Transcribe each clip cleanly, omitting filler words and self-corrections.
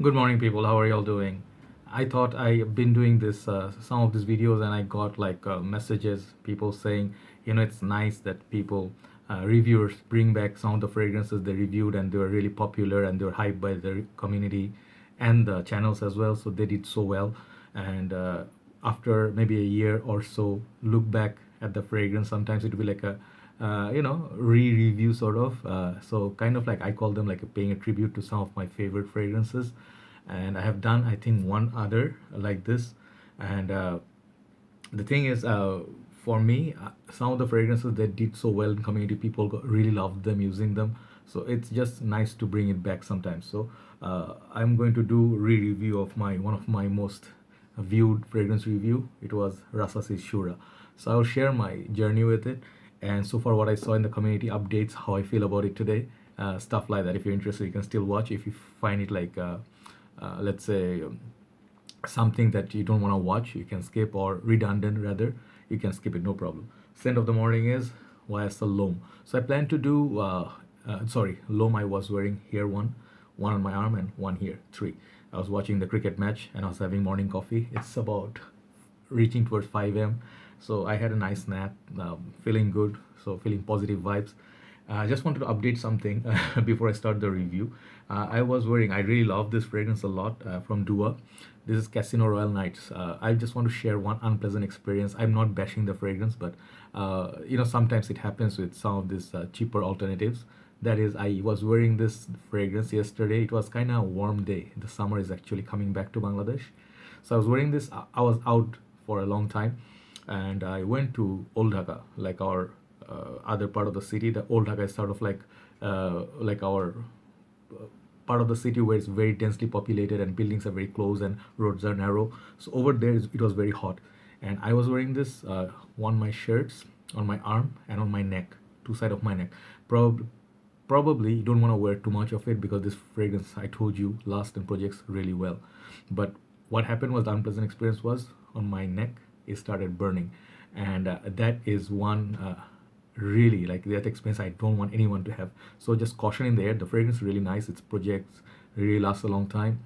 Good morning, people. How are y'all doing? I thought I've been doing this some of these videos, and I got like messages, people saying, it's nice that people reviewers bring back some of the fragrances they reviewed, and they were really popular and they were hyped by the community and the channels as well. So they did so well, and after maybe a year or so, look back at the fragrance. Sometimes it will be like a re-review sort of, so kind of like I call them like a paying a tribute to some of my favorite fragrances. And I have done, I think, one other like this. And the thing is, for me, some of the fragrances that did so well in community, people really loved them, using them. So it's just nice to bring it back sometimes. So I'm going to do re-review of my one of my most viewed fragrance review. It was Rasasi Shura. So I'll share my journey with it, and so far what I saw in the community updates, how I feel about it today, stuff like that. If you're interested, you can still watch. If you find it like let's say something that you don't want to watch, you can skip, or redundant rather, you can skip it, no problem. Scent of the morning is YSL Loam. So I plan to do sorry, Loam. I was wearing here one on my arm and one here, three. I was watching the cricket match and I was having morning coffee. It's about reaching towards 5 a.m. So I had a nice nap, feeling good, so feeling positive vibes. I just wanted to update something before I start the review. I was wearing, I really love this fragrance a lot, from Dua. This is Casino Royal Nights. I just want to share one unpleasant experience. I'm not bashing the fragrance, but sometimes it happens with some of these cheaper alternatives. That is, I was wearing this fragrance yesterday. It was kind of a warm day. The summer is actually coming back to Bangladesh. So I was wearing this. I was out for a long time, and I went to Old Dhaka, like our other part of the city. The Old Dhaka is sort of like our part of the city where it's very densely populated and buildings are very close and roads are narrow. So over there it was very hot, and I was wearing this on my shirts, on my arm, and on my neck, two side of my neck. Probably you don't want to wear too much of it because this fragrance, I told you, lasts and projects really well. But what happened was, the unpleasant experience was on my neck. It started burning, and that is one really, like, that experience I don't want anyone to have. So just caution in the air. The fragrance is really nice. Its projects really lasts a long time,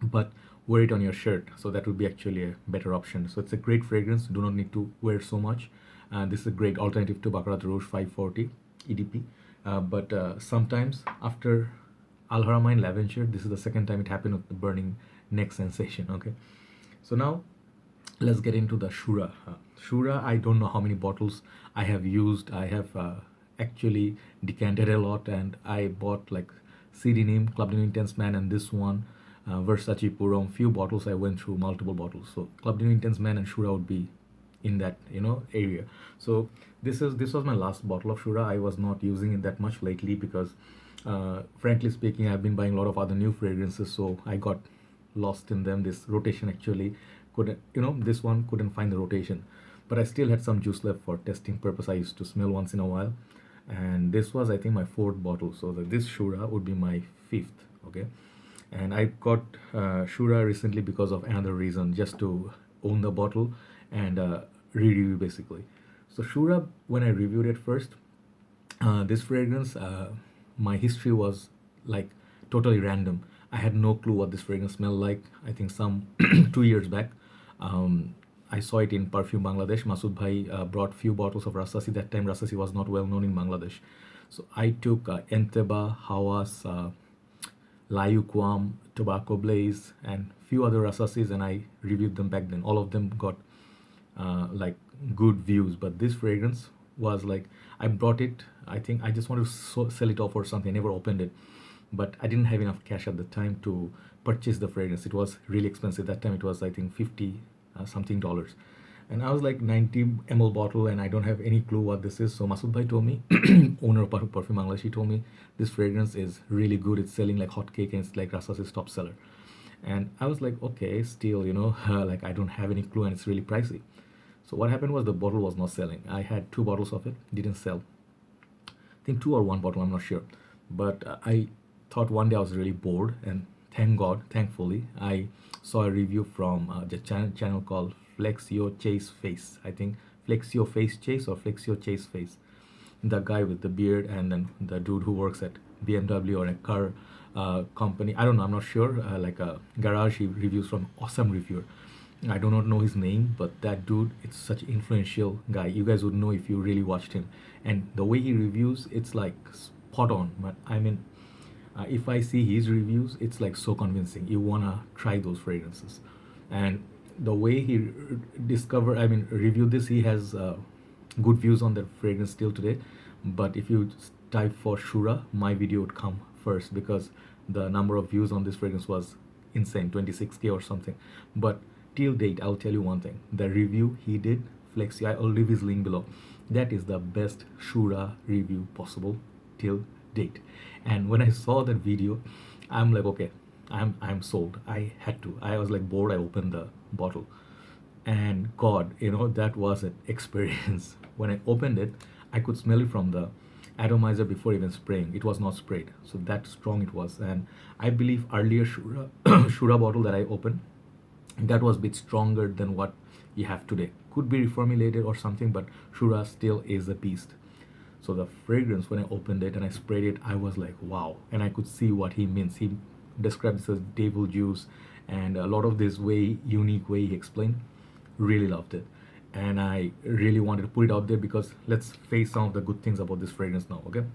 but wear it on your shirt. So that would be actually a better option. So it's a great fragrance. Do not need to wear so much. This is a great alternative to Baccarat Rouge 540 EDP. But sometimes after Al Haramain Lavender, this is the second time it happened with the burning neck sensation. Okay, so now let's get into the Shura. Shura, I don't know how many bottles I have used. I have actually decanted a lot, and I bought like CD Name, Club New Intense Man, and this one, Versace Purom. Few bottles I went through, multiple bottles. So Club New Intense Man and Shura would be in that area. So this was my last bottle of Shura. I was not using it that much lately because, frankly speaking, I've been buying a lot of other new fragrances, so I got lost in them. This rotation actually couldn't, this one couldn't find the rotation, but I still had some juice left for testing purpose. I used to smell once in a while, and this was, I think, my fourth bottle. So this Shura would be my fifth. Okay, and I got Shura recently because of another reason, just to own the bottle and re-review basically. So Shura, when I reviewed it first, this fragrance, my history was like totally random. I had no clue what this fragrance smelled like. I think some 2 years back, I saw it in Perfume Bangladesh. Masood Bhai brought few bottles of Rasasi. That time Rasasi was not well known in Bangladesh. So I took Enteba, Hawas, Layuquam, Tobacco Blaze, and few other Rasasis, and I reviewed them back then. All of them got like good views, but this fragrance was like, I brought it. I think I just wanted to sell it off or something. I never opened it, but I didn't have enough cash at the time to purchase the fragrance. It was really expensive. That time it was, I think, 50 something dollars. And I was like, 90 ml bottle, and I don't have any clue what this is. So Masood Bhai told me, owner of Perfume Bangladesh, he told me this fragrance is really good. It's selling like hotcake, and it's like Rasasi's top seller. And I was like, okay, still, like, I don't have any clue, and it's really pricey. So what happened was, the bottle was not selling. I had two bottles of it, didn't sell. I think two or one bottle, I'm not sure. But I thought one day I was really bored, and thank God, thankfully, I saw a review from the channel called Flexio Chase Face. I think Flexio Face Chase or Flexio Chase Face. The guy with the beard, and then the dude who works at BMW or a car company. I don't know. I'm not sure. Like a garage he reviews from awesome reviewer. I do not know his name, but that dude, it's such influential guy. You guys would know if you really watched him. And the way he reviews, it's like spot on. But I mean, if I see his reviews, it's like so convincing. You wanna try those fragrances, and the way he reviewed this, he has good views on the fragrance still today. But if you type for Shura, my video would come first because the number of views on this fragrance was insane, 26K or something. But till date, I'll tell you one thing: the review he did, Flexi, I'll leave his link below. That is the best Shura review possible till date. And when I saw that video, I'm like, okay, I'm sold. I had to. I was like bored. I opened the bottle, and God, that was an experience. When I opened it, I could smell it from the atomizer before even spraying. It was not sprayed, so that strong it was. And I believe earlier Shura Shura bottle that I opened, that was a bit stronger than what you have today. Could be reformulated or something, but Shura still is a beast. So the fragrance, when I opened it and I sprayed it, I was like, wow. And I could see what he means. He described this as devil juice, and a lot of this unique way he explained. Really loved it. And I really wanted to put it out there because let's face some of the good things about this fragrance now, okay?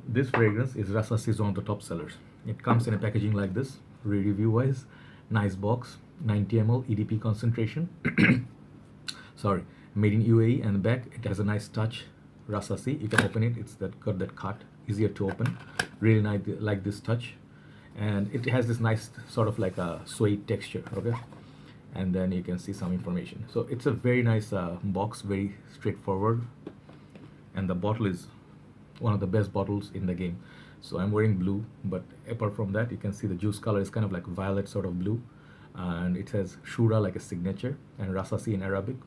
This fragrance is Rasasi, is one of the top sellers. It comes in a packaging like this, review wise. Nice box, 90 ml EDP concentration. Sorry, made in UAE, and the back it has a nice touch. Rasasi, you can open it. It's got that cut, easier to open. Really nice, like this touch, and it has this nice sort of like a suede texture. Okay, and then you can see some information. So it's a very nice box, very straightforward, and the bottle is one of the best bottles in the game. So I'm wearing blue, but apart from that, you can see the juice color is kind of like violet sort of blue, and it says Shura like a signature, and Rasasi in Arabic.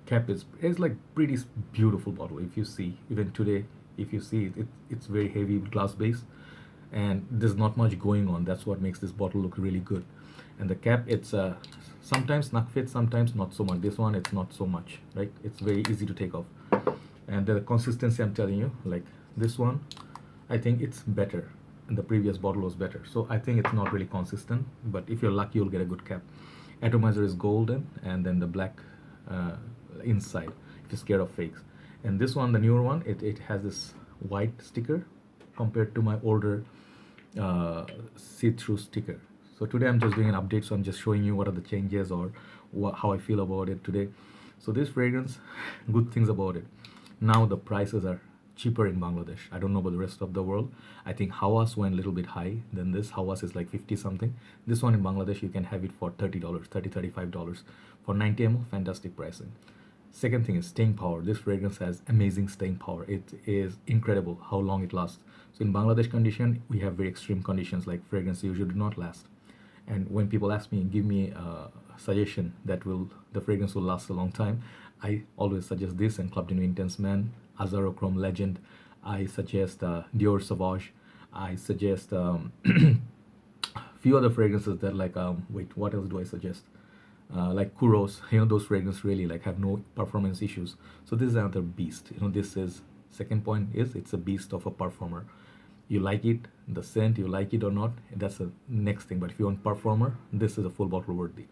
Cap is like pretty beautiful bottle. If you see, even today, if you see it, it's very heavy glass base, and there's not much going on. That's what makes this bottle look really good. And the cap, it's sometimes snug fit, sometimes not so much. This one, it's not so much, right? It's very easy to take off. And the consistency, I'm telling you, like this one, I think it's better. And the previous bottle was better. So I think it's not really consistent, but if you're lucky, you'll get a good cap. Atomizer is golden, and then the black inside, if you're scared of fakes. And this one, the newer one, it has this white sticker compared to my older see-through sticker. So today I'm just doing an update, so I'm just showing you what are the changes or how I feel about it today. So this fragrance, good things about it. Now the prices are cheaper in Bangladesh. I don't know about the rest of the world. I think Hawas went a little bit high than this. Hawas is like 50 something. This one in Bangladesh, you can have it for $30, $35. For 90 ml, fantastic pricing. Second thing is staying power. This fragrance has amazing staying power. It is incredible how long it lasts. So in Bangladesh condition, we have very extreme conditions like fragrance usually do not last. And when people ask me, give me a suggestion that the fragrance will last a long time, I always suggest this and Club de Nuit Intense Man, Azarochrome Legend. I suggest Dior Sauvage. I suggest few other fragrances that like wait, what else do I suggest? Like Kuros, those fragrances really like have no performance issues. So this is another beast. This is second point is it's a beast of a performer. You like it, the scent, you like it or not, that's the next thing. But if you want performer, this is a full bottle worthy.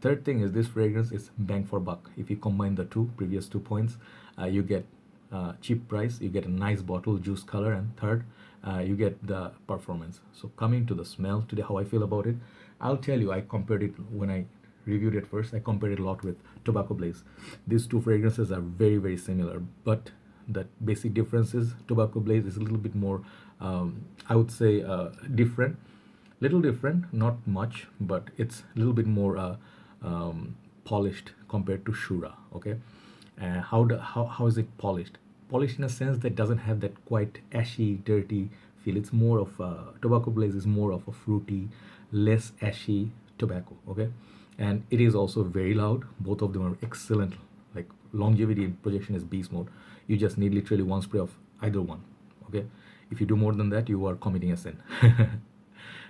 Third thing is this fragrance is bang for buck. If you combine the previous 2 points, you get cheap price, you get a nice bottle, juice color, and third, you get the performance. So coming to the smell today, how I feel about it, I'll tell you, I compared it when I reviewed it first. I compared it a lot with Tobacco Blaze. These two fragrances are very, very similar, but the basic difference is Tobacco Blaze is a little bit more, I would say, different. Little different, not much, but it's a little bit more polished compared to Shura. Okay, and how is it polished? Polished in a sense that doesn't have that quite ashy, dirty feel. It's more of Tobacco Blaze is more of a fruity, less ashy tobacco. Okay, and it is also very loud. Both of them are excellent. Like longevity and projection is beast mode. You just need literally one spray of either one. Okay, if you do more than that, you are committing a sin.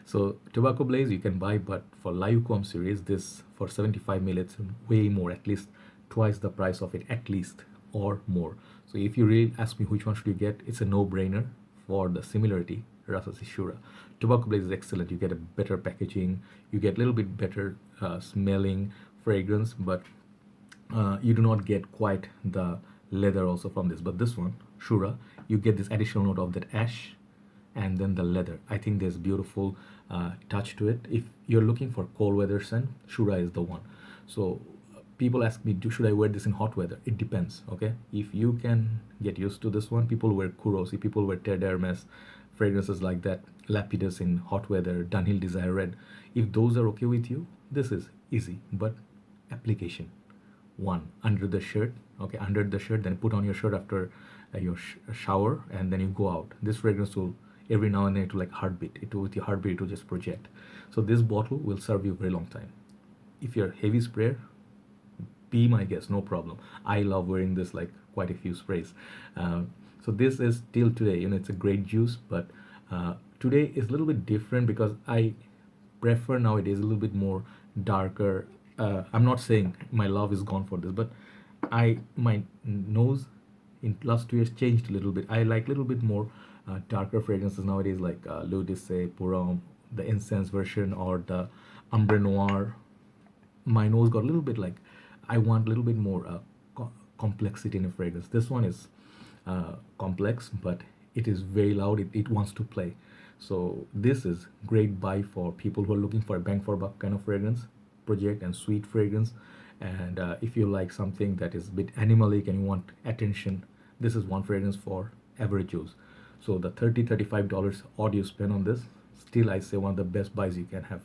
So Tobacco Blaze you can buy, but for Liucom series, this for 75 ml, it's way more, at least twice the price of it, at least, or more. So if you really ask me which one should you get, it's a no-brainer for the similarity. Rasasi Shuhrah. Tobacco Blaze is excellent. You get a better packaging, you get a little bit better smelling fragrance, but you do not get quite the leather also from this. But this one, Shura, you get this additional note of that ash and then the leather. I think there's beautiful touch to it. If you're looking for cold weather scent, Shura is the one. So people ask me, should I wear this in hot weather? It depends. Okay, if you can get used to this one, people wear Kurosi, people wear Terre d'Hermes, fragrances like that, Lapidus in hot weather, Dunhill Desire Red. If those are okay with you, this is easy. But application, one, under the shirt, okay, under the shirt, then put on your shirt after your shower, and then you go out. This fragrance will every now and then, it will like heartbeat, it will, with your heartbeat, it will just project. So this bottle will serve you a very long time. If you're a heavy sprayer, be my guest, no problem. I love wearing this, like quite a few sprays. So this is till today, it's a great juice, but today is a little bit different because I prefer nowadays a little bit more darker. I'm not saying my love is gone for this, but my nose in last 2 years changed a little bit. I like a little bit more darker fragrances nowadays, like L'Eau d'Essai, Pour the incense version, or the Ambre Noir. My nose got a little bit like, I want a little bit more complexity in a fragrance. This one is complex, but it is very loud. It wants to play. So this is great buy for people who are looking for a bang for buck kind of fragrance, project and sweet fragrance. And if you like something that is a bit animalic and you want attention, this is one fragrance for average use. So the $35 odd you spend on this, still I say one of the best buys you can have,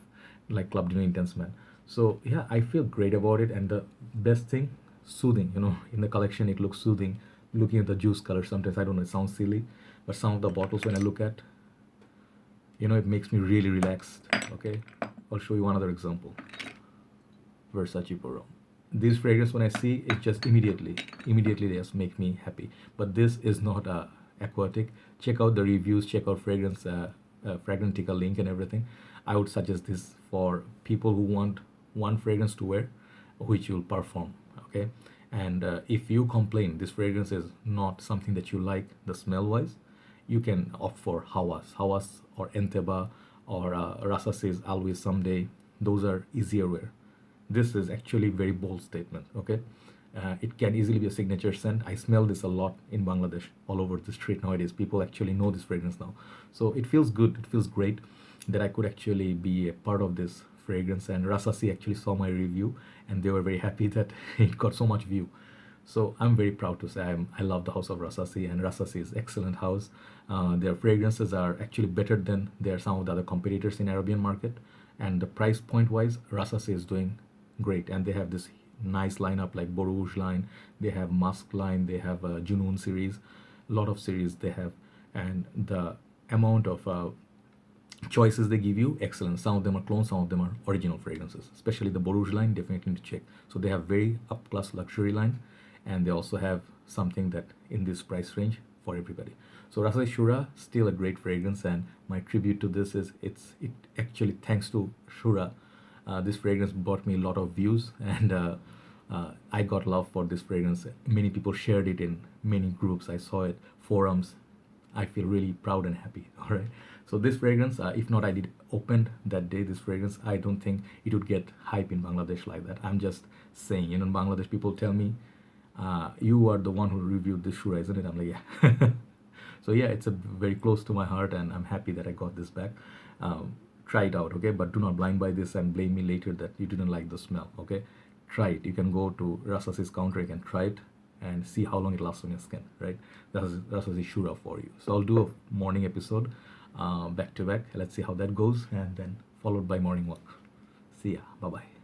like Club Dino Intense Man. So yeah, I feel great about it. And the best thing, soothing. In the collection it looks soothing. Looking at the juice color, sometimes, I don't know, it sounds silly, but some of the bottles when I look at, it makes me really relaxed. Okay, I'll show you one other example. Versace Pour. These fragrances, when I see it, just immediately they just make me happy. But this is not aquatic. Check out the reviews, check out Fragrantica link and everything. I would suggest this for people who want one fragrance to wear, which will perform. Okay, and if you complain this fragrance is not something that you like the smell wise, you can opt for Hawas or Enteba or Rasasi's Always Someday. Those are easier wear. This is actually very bold statement. Okay, it can easily be a signature scent. I smell this a lot in Bangladesh, all over the street nowadays. People actually know this fragrance now, so it feels good. It feels great that I could actually be a part of this fragrance. And Rasasi actually saw my review and they were very happy that it got so much view. So I'm very proud to say I love the house of Rasasi, and Rasasi is excellent house. Their fragrances are actually better than some of the other competitors in Arabian market, and the price point wise, Rasasi is doing great. And they have this nice lineup like Borouge line, they have Musk line, they have a Junoon series, a lot of series they have. And the amount of choices they give you, excellent. Some of them are clones, some of them are original fragrances. Especially the Borouge line, definitely need to check. So they have very up class luxury line, and they also have something that in this price range for everybody. So Rasasi Shuhrah, still a great fragrance, and my tribute to this is it actually, thanks to Shuhrah, this fragrance brought me a lot of views, and I got love for this fragrance. Many people shared it in many groups. I saw it, forums. I feel really proud and happy. All right. So this fragrance, if not I did opened that day, this fragrance, I don't think it would get hype in Bangladesh like that. I'm just saying, in Bangladesh, people tell me, you are the one who reviewed this Shuhrah, isn't it? I'm like, yeah. So yeah, it's very close to my heart, and I'm happy that I got this back. Try it out, okay? But do not blind buy this and blame me later that you didn't like the smell, okay? Try it. You can go to Rasasi's counter, you can try it and see how long it lasts on your skin, right? That's Rasasi Shuhrah for you. So I'll do a morning episode back to back. Let's see how that goes, and then followed by morning walk. See ya. Bye-bye.